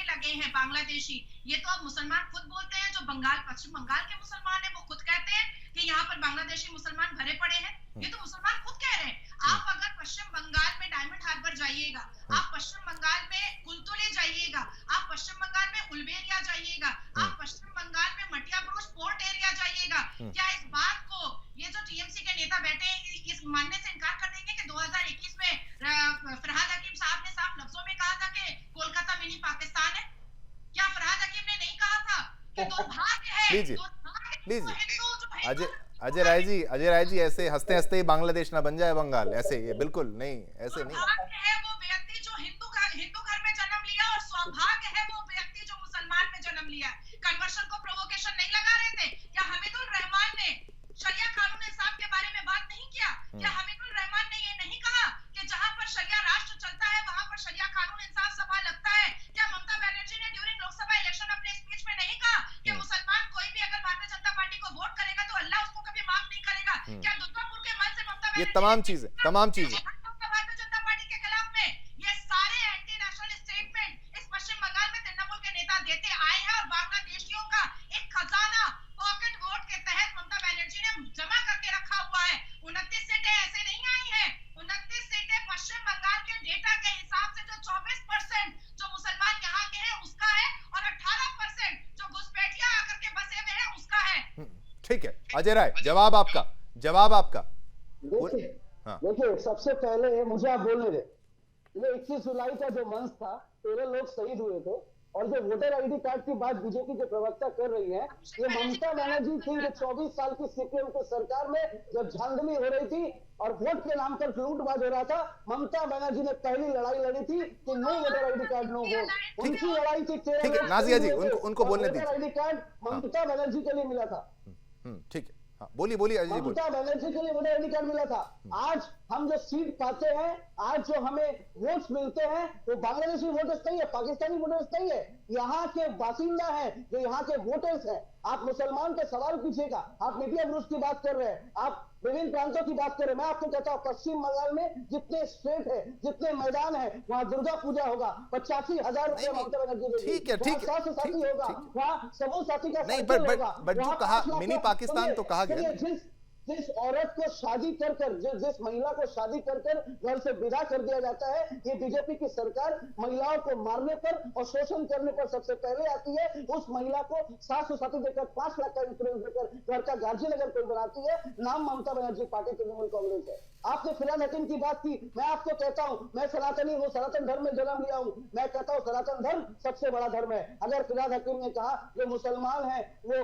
लगे हैं बांग्लादेशी, ये तो अब मुसलमान खुद बोलते हैं, जो पश्चिम बंगाल के मुसलमान हैं वो खुद कहते हैं कि यहाँ पर बांग्लादेशी मुसलमान भरे पड़े हैं। ये तो मुसलमान खुद कह रहे हैं। आप अगर पश्चिम बंगाल में डायमंड हार्बर जाइएगा, आप पश्चिम बंगाल में कुलतुले जाइएगा, आप पश्चिम बंगाल में उलबेरिया जाइएगा, आप पश्चिम बंगाल में मटियाबुरुज पोर्ट एरिया जाइएगा, क्या इस बात को ये जो टीएमसी के नेता बैठे हैं इस मानने से इनकार कर देंगे कि 2021 में फरहाद हकीम साहब ने साफ लफ्जों में कहा था कि कोलकाता मिनी पाकिस्तान है? क्या फरहाद हकीम ने नहीं कहा था कि दुर्भाग्य है? लीजिए अजय राय जी ऐसे हंसते हंसते ही बांग्लादेश ना बन जाए बंगाल, ऐसे ये बिल्कुल नहीं, ऐसे नहीं। सौभाग्य है वो व्यक्ति जो हिंदू घर में जन्म लिया और सौभाग्य है वो व्यक्ति जो मुसलमान में जन्म लिया। कन्वर्शन को प्रोवोकेशन नहीं लगा रहे थे क्या? हमीदुर रहमान ने शरिया कानून इंसाफ के बारे में बात नहीं किया? क्या हमीदुर रहमान ने ये नहीं कहा कि जहां पर शरिया राष्ट्र चलता है वहां पर शरिया कानून इंसाफ सभा लगता है? क्या ममता बनर्जी ने ड्यूरिंग लोकसभा इलेक्शन अपने स्पीच में नहीं कहा कि मुसलमान कोई भी अगर भारतीय जनता पार्टी को वोट करेगा तो अल्लाह उसको कभी माफ नहीं करेगा? क्या दुर्गापुर के मन से ममता ये बनर्जी तमाम चीजें भारतीय जनता पार्टी के खिलाफ में ये सारे एंटी नेशनल स्टेटमेंट इस पश्चिम बंगाल में तृणमूल के नेता देते आए हैं और बांग्लादेशियों का एक खजाना पॉकेट वोट के तहत ममता बनर्जी ने जमा करके रखा हुआ है। 29 सीटें ऐसे नहीं आई हैं, 29 सीटें पश्चिम बंगाल के डेटा के हिसाब से जो 24% जो मुसलमान यहाँ के हैं उसका है और 18% जो घुसपैठिया आकर के बसे हुए हैं उसका है। ठीक है अजय राय, जवाब आपका। देखिए सबसे पहले मुझे आप बोलने दे, ये 21 जुलाई का जो मंच था 13 लोग शहीद हुए थे, और जो वोटर आईडी कार्ड की बात बीजेपी के प्रवक्ता कर रही है, ये ममता बनर्जी थी जो 24 साल की सीपीएम की सरकार में जब धांधली हो रही थी और वोट के नाम पर लूटबाज हो रहा था, ममता बनर्जी ने पहली लड़ाई लड़ी थी कि no voter ID card no vote. उनकी लड़ाई थी। ठीक है नाजिया जी, उनको बोलने दीजिए। Voter ID card Mamata Banerjee के लिए मिला था। ठीक है, हाँ बोलिए अजय जी, ममता बनर्जी के लिए वोटर आईडी कार्ड मिला था। आज हम जो सीट पाते हैं, आज जो हमें वोट्स मिलते हैं, वो बांग्लादेशी वोटर्स नहीं है, पाकिस्तानी वोटर्स नहीं है, यहाँ के बासिंदा है, जो यहाँ के वोटर्स हैं। आप मुसलमान का सवाल पूछिएगा, आप मीडिया ब्रूस की बात कर रहे हैं, आप विभिन्न प्रांतों की बात कर रहे हैं। मैं आपको कहता हूँ पश्चिम बंगाल में जितने स्टेट है, जितने मैदान है, वहाँ दुर्गा पूजा होगा, 85,000 रुपया ममता बनर्जी ठीक है स्वास्थ्य साथी होगा, वहाँ समूह साथी का नहीं, साइकिल होगा। बट जो कहा मिनी पाकिस्तान तो कहा गया। जिस औरत को शादी कर जिस महिला को शादी कर घर से विदा कर दिया जाता है, ये बीजेपी की सरकार महिलाओं को मारने पर और शोषण करने पर सबसे पहले आती है। उस महिला को 700 साथी देकर 5 लाख का इंश्योरेंस देकर घर का गार्जियन अगर कोई बनाती है, नाम ममता बनर्जी पार्टी तृणमूल कांग्रेस है। आपने फिरहाद हकीम की बात की, मैं आपको कहता हूं, मैं सनातनी हूं, सनातन धर्म में जन्म लिया हूं, मैं कहता हूं सनातन धर्म सबसे बड़ा धर्म है। अगर फिरहाद हकीम ने कहा जो मुसलमान है वो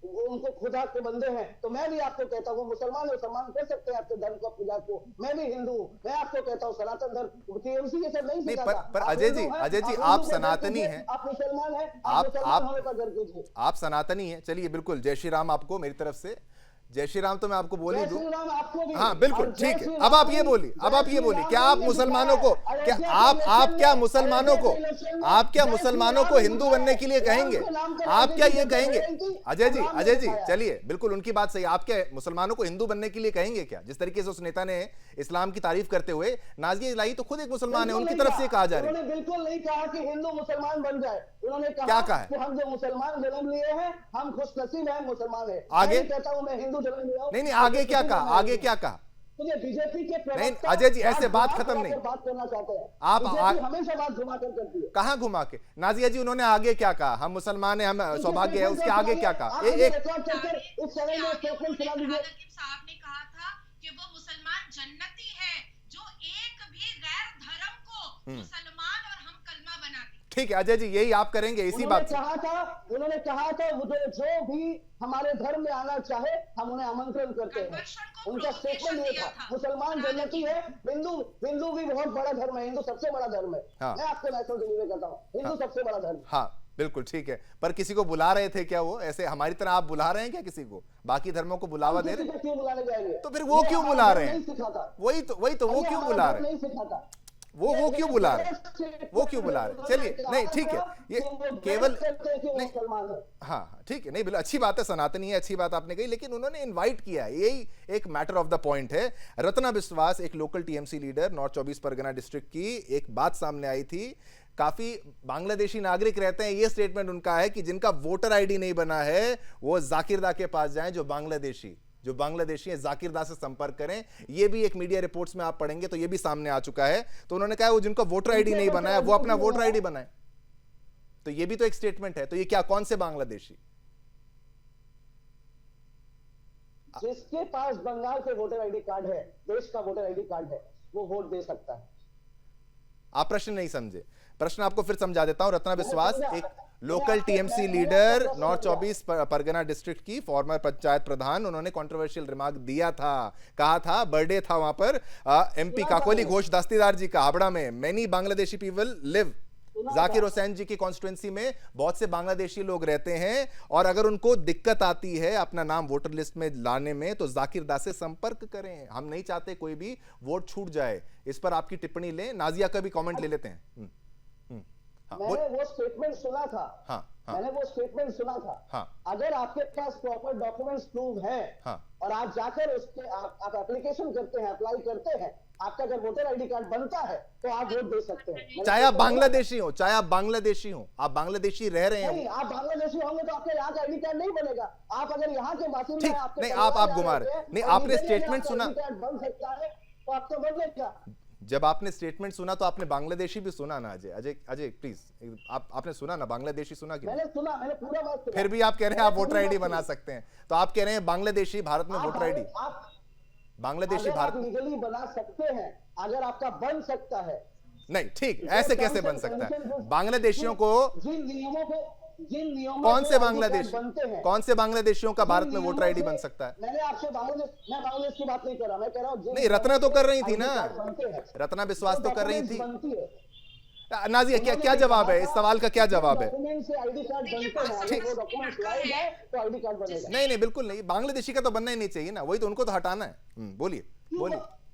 उनको खुदा के बंदे हैं, तो मैं भी आपको कहता हूँ मुसलमान है, सम्मान कर सकते हैं आपके धर्म को, पूजा को। मैं भी हिंदू हूँ, मैं आपको कहता हूँ सनातन धर्म टीएमसी ये सब नहीं सिखाता। पर अजय जी आप सनातनी हैं, आप मुसलमान हैं, आप सनातनी हैं। चलिए बिल्कुल, जय श्री राम आपको मेरी तरफ से। जय श्री राम तो मैं आपको बोल ही दूं। हाँ बिल्कुल ठीक है। अब आप ये बोलिए, क्या आप मुसलमानों को क्या मुसलमानों को हिंदू बनने के लिए कहेंगे? आप क्या ये कहेंगे? अजय जी चलिए, बिल्कुल उनकी बात सही। आप क्या मुसलमानों को हिंदू बनने के लिए कहेंगे क्या? जिस तरीके से उस नेता ने इस्लाम की तारीफ करते हुए, नाजिया इलाही तो खुद एक मुसलमान है, उनकी तरफ से कहा जा रहा है। उन्होंने बिल्कुल नहीं कहा कि हिंदू मुसलमान बन जाए, उन्होंने क्या कहा है? कि हम जो मुसलमान जन्म लिए हैं, हम खुशनसीब हैं, मुसलमान है। आगे कहता हूं मैं हिंदू जन्म लिया हूं। नहीं, आगे क्या कहा? मुझे बीजेपी के नहीं अजय जी, ऐसे बात खत्म नहीं, बात करना चाहते हैं आप हमेशा बात घुमा कर करती है। कहां घुमा के? नाजिया जी उन्होंने आगे क्या कहा? हम मुसलमान हैं, हम सौभाग्य है, उसके आगे क्या कहा? एक साहब ने कहा था कि वो मुसलमान जन्नती है जो एक भी गैर धर्म को मुसलमान और हम कलमा बनाते। ठीक है अजय जी, यही आप करेंगे इसी बात से? उन्होंने कहा था जो भी हमारे धर्म में आना चाहे हम उन्हें आमंत्रण करते हैं। उनका स्टेटमेंट ये था, मुसलमान जन्नती है, हिंदू भी बहुत बड़ा धर्म है, हिंदू सबसे बड़ा धर्म है। हाँ। मैं आपको नेशनल डिलीवर करता हूँ, हिंदू सबसे बड़ा धर्म। हाँ बिल्कुल ठीक है, पर किसी को बुला रहे थे क्या? वो ऐसे हमारी तरह आप बुला रहे हैं क्या किसी को? बाकी धर्मों को बुलावा दे रहे हैं? क्यों बुलाने जाएंगे? तो फिर वो क्यों बुला रहे हैं? वही तो वो क्यों बुला रहे हैं? नहीं सिखाता। वो क्यों बुला रहे हैं? वो क्यों बुला रहे हैं? चलिए नहीं ठीक है, ये केवल नहीं, हाँ ठीक है, नहीं बिल्कुल अच्छी बात है, सनातनी है, अच्छी बात आपने कही, लेकिन उन्होंने इनवाइट किया है, यही एक मैटर ऑफ द पॉइंट है। रत्ना विश्वास, एक local TMC leader, north 24 Pargana district की, एक बात सामने आई थी, काफी बांग्लादेशी नागरिक रहते हैं, ये स्टेटमेंट उनका है कि जिनका वोटर आईडी नहीं बना है वो जाकिरदा के पास जाएं, जो बांग्लादेशी है, जाकिरदा से संपर्क करें। ये भी एक मीडिया रिपोर्ट्स में आप पढ़ेंगे तो ये भी सामने आ चुका है। तो उन्होंने कहा वो जिनको वोटर आईडी नहीं बना है वो अपना वोटर आईडी बनाए, तो ये भी तो एक स्टेटमेंट है। तो ये क्या, कौन से बांग्लादेशी? जिसके पास बंगाल के वोटर आईडी कार्ड है, देश का वोटर आईडी कार्ड है, वो वोट दे सकता है। आप प्रश्न नहीं समझे, प्रश्न आपको फिर समझा देता हूं। रत्ना विश्वास एक local TMC leader, north 24 Pargana district की, फॉर्मर पंचायत प्रधान, उन्होंने कंट्रोवर्शियल रिमार्क दिया था, कहा था, बर्थडे था वहां पर एमपी काकोली घोष दस्तीदार जी का, हावड़ा में, many Bangladeshi people live. Zakir Hussain ji की कॉन्स्टिट्यूंसी में बहुत से बांग्लादेशी लोग रहते हैं और अगर उनको दिक्कत आती है अपना नाम वोटर लिस्ट में लाने में तो जाकिर दा से संपर्क करें। हम नहीं चाहते कोई भी वोट छूट जाए। इस पर आपकी टिप्पणी लें, नाजिया का भी कमेंट ले लेते हैं। मैंने वो स्टेटमेंट सुना था। हाँ, हाँ, मैंने वो स्टेटमेंट सुना था। हाँ, अगर आपके पास प्रॉपर डॉक्यूमेंट्स प्रूव है, हाँ, और आप जाकर उसके आप एप्लीकेशन करते हैं, अप्लाई करते हैं, आपका अगर वोटर आईडी कार्ड बनता है तो आप वोट दे सकते हैं। चाहे आप बांग्लादेशी हो, आप बांग्लादेशी रह रहे नहीं, हैं, आप बांग्लादेशी होंगे तो आपका यहाँ का आईडी कार्ड नहीं बनेगा। आप अगर यहाँ के बासिंदा ठीक, हैं, आपके नहीं, परिवार आप घुमा रहे हैं। नहीं, आपने स्टेटमेंट सुना, बन सकता है तो आपको बनेगा। जब आपने स्टेटमेंट सुना तो आपने बांग्लादेशी भी सुना ना? अजय प्लीज, आपने सुना ना बांग्लादेशी सुना कि? मैंने सुना, मैंने पूरा बात सुना। फिर भी आप कह रहे हैं आप वोटर आईडी बना सकते हैं, तो आप कह रहे हैं बांग्लादेशी भारत में voter ID, Bangladeshi Bharat legally बना सकते हैं, अगर आपका बन सकता है। नहीं, ठीक, ऐसे कैसे बन सकता है? बांग्लादेशियों को, जिन नियमों कौन से बांग्लादेशियों का भारत में वोटर आईडी बन सकता है? मैंने आपसे बांग्लादेश की बात नहीं कर रहा, मैं कह रहा हूँ नहीं, रत्ना तो कर रही थी ना, रत्ना विश्वास तो कर रही थी। नाजिया क्या जवाब है इस सवाल का? क्या जवाब है? नहीं, बिल्कुल नहीं, बांग्लादेशी का तो बनना ही नहीं चाहिए ना, वही तो, उनको तो हटाना है। बोलिए।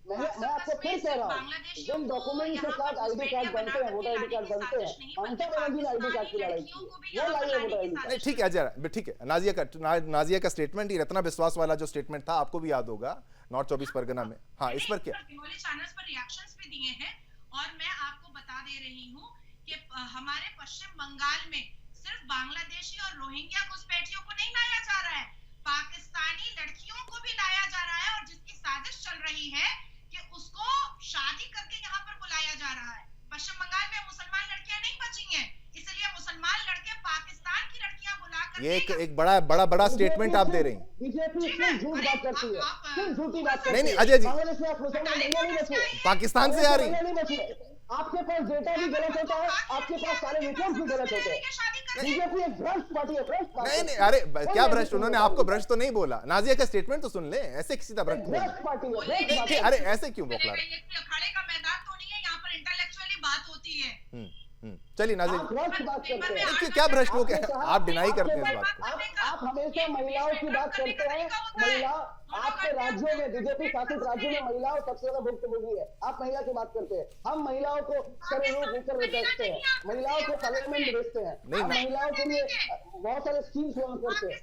मैं आपको फिर कह रहा हूँ, जिन डॉक्यूमेंट के साथ आईडी कार्ड बनते हैं, वोटर आईडी कार्ड बनते हैं, ममता बनर्जी ने आईडी कार्ड की लड़ाई की, वो लाइए वोटर आईडी। ठीक है अजय, ठीक है, नाजिया का स्टेटमेंट, ये रत्ना विश्वास वाला जो स्टेटमेंट था आपको भी याद होगा, नॉर्थ 24 परगना में। हाँ, इस पर क्या चैनल्स पर रिएक्शंस भी दिए हैं और मैं आपको बता दे रही हूँ कि हमारे पश्चिम बंगाल में सिर्फ बांग्लादेशी और रोहिंग्या घुसपैठियों को नहीं लाया जा रहा है, पाकिस्तानी लड़कियों को भी लाया जा रहा है और जिसकी साजिश चल रही है कि उसको शादी करके यहाँ पर बुलाया जा रहा है। पश्चिम बंगाल में मुसलमान लड़कियां नहीं बची हैं, इसलिए मुसलमान लड़के पाकिस्तान की लड़कियां बुलाकर, ये एक बड़ा स्टेटमेंट आप दे रही हैं। बीजेपी झूठ बात करती है, फिर झूठी बात करती है। नहीं अजय जी, नहीं बचे, पाकिस्तान से आ रही, आपके पास डेटा भी गलत होता है, आपके पास सारे रिपोर्ट भी गलत होते हैं। बीजेपी एक भ्रष्ट पार्टी है, भ्रष्ट पार्टी। नहीं, अरे क्या भ्रष्ट? उन्होंने आपको भ्रष्ट तो नहीं बोला, नाजिया का स्टेटमेंट तो सुन ले, ऐसे किसी तरह भ्रष्ट पार्टी है। अरे ऐसे क्यों बौखला रहे? अखाड़े का मैदान तो नहीं है, यहाँ पर इंटेलेक्चुअली बात होती है। चलिए नाजिया, बात करते हैं, क्या भ्रष्ट हो गया? आप डिनाई करते हैं इस बात को। आप हमेशा महिलाओं की बात करते हैं। महिला आपके राज्यों में, बीजेपी शासित राज्यों में महिलाओं सबसे ज्यादा भुक्तभोगी है। आप महिला की बात करते हैं, हम महिलाओं को सर्वरूप ऊपर रखते हैं, महिलाओं को पार्लियामेंट में भेजते हैं, हम महिलाओं के लिए बहुत सारे स्कीम्स लॉन्च करते हैं।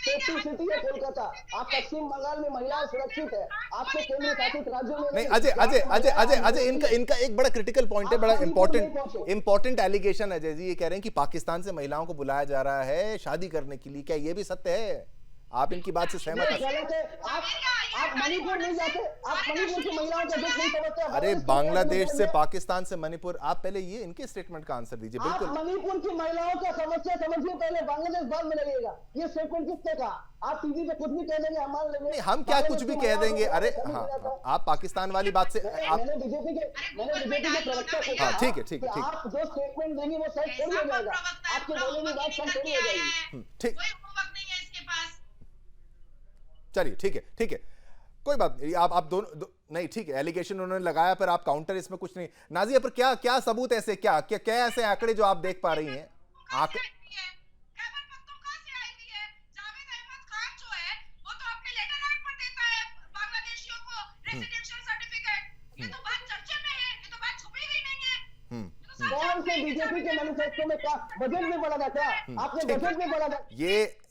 सेफ्टी सिटी है कोलकाता, आप पश्चिम बंगाल में महिलाएं सुरक्षित है, आपके केंद्र शासित राज्यों में नहीं। अजय इनका एक बड़ा क्रिटिकल पॉइंट है, बड़ा इंपॉर्टेंट एलिगेशन। अजय जी ये कह रहे हैं कि पाकिस्तान से महिलाओं को बुलाया जा रहा है शादी करने के लिए, क्या ये भी सत्य है? आप इनकी बात से सहमत ये हैं? गलत है। आप मणिपुर नहीं जाते, आप मणिपुर की महिलाओं का दुख नहीं समझते। अरे बांग्लादेश से पाकिस्तान से मणिपुर, आप पहले ये इनके स्टेटमेंट का आंसर दीजिए। आप बिल्कुल मणिपुर की महिलाओं का समस्या समझिए पहले, बांग्लादेश बाद में लगिएगा। ये स्टेटमेंट किसने कहा? आप टीवी पे कुछ भी कह देंगे, हम मान लेंगे। नहीं, हम क्या कुछ भी कह देंगे? अरे हाँ, आप पाकिस्तान वाली बात से आप, मैंने बीजेपी के प्रवक्ता को हाँ कहा ठीक है, ठीक है, कि ठीक है, आप जो स्टेटमेंट देंगे वो सच थोड़ी हो जाएगा, आपके बोलने की बात सच थोड़ी हो जाएगी। ठीक, कोई होमवर्क नहीं है इसके पास। चलिए ठीक है, ठीक है, कोई बात नहीं। आप नहीं ठीक है, एलिगेशन उन्होंने लगाया, पर आप काउंटर इसमें कुछ नहीं। नाजिया, पर क्या क्या सबूत ऐसे, क्या क्या क्या ऐसे आंकड़े जो आप देख पा रही हैं? आंकड़े खैबर पख्तूनख्वा से आई हुई है। जावेद अहमद खान जो है वो तो अपने लेटर हेड पर देता है बांग्लादेशियों को रेजिडेंशियल सर्टिफिकेट। ये तो बात चर्चे में है, ये तो बात छुपी हुई नहीं है। कौन से बीजेपी के मैनिफेस्टो में का बजट में पड़ा था? क्या आपने ठीक है। बजट में पड़ा था?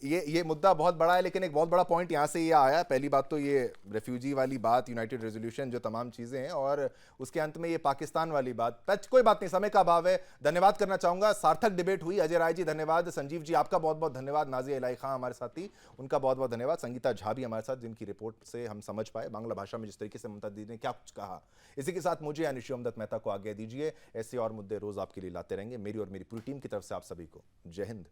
ये मुद्दा बहुत बड़ा है, लेकिन एक बहुत बड़ा पॉइंट यहाँ से ये आया। पहली बात तो ये रेफ्यूजी वाली बात, यूनाइटेड रेजोल्यूशन, जो तमाम चीज़ें हैं, और उसके अंत में ये पाकिस्तान वाली बात। कोई बात नहीं, समय का अभाव है। धन्यवाद करना चाहूँगा, सार्थक डिबेट हुई। अजय राय जी धन्यवाद, संजीव जी आपका बहुत बहुत धन्यवाद, नाजिया इलाही खां हमारे साथ थी, उनका बहुत बहुत धन्यवाद, संगीता झा भी हमारे साथ, जिनकी रिपोर्ट से हम समझ पाए बांग्ला भाषा में जिस तरीके से ममता दीदी ने क्या कुछ कहा। इसी के साथ मुझे यानी शिवम दत्त मेहता को आज्ञा दीजिए। ऐसे और मुद्दे रोज आपके लिए लाते रहेंगे। मेरी और मेरी पूरी टीम की तरफ से आप सभी को जय हिंद।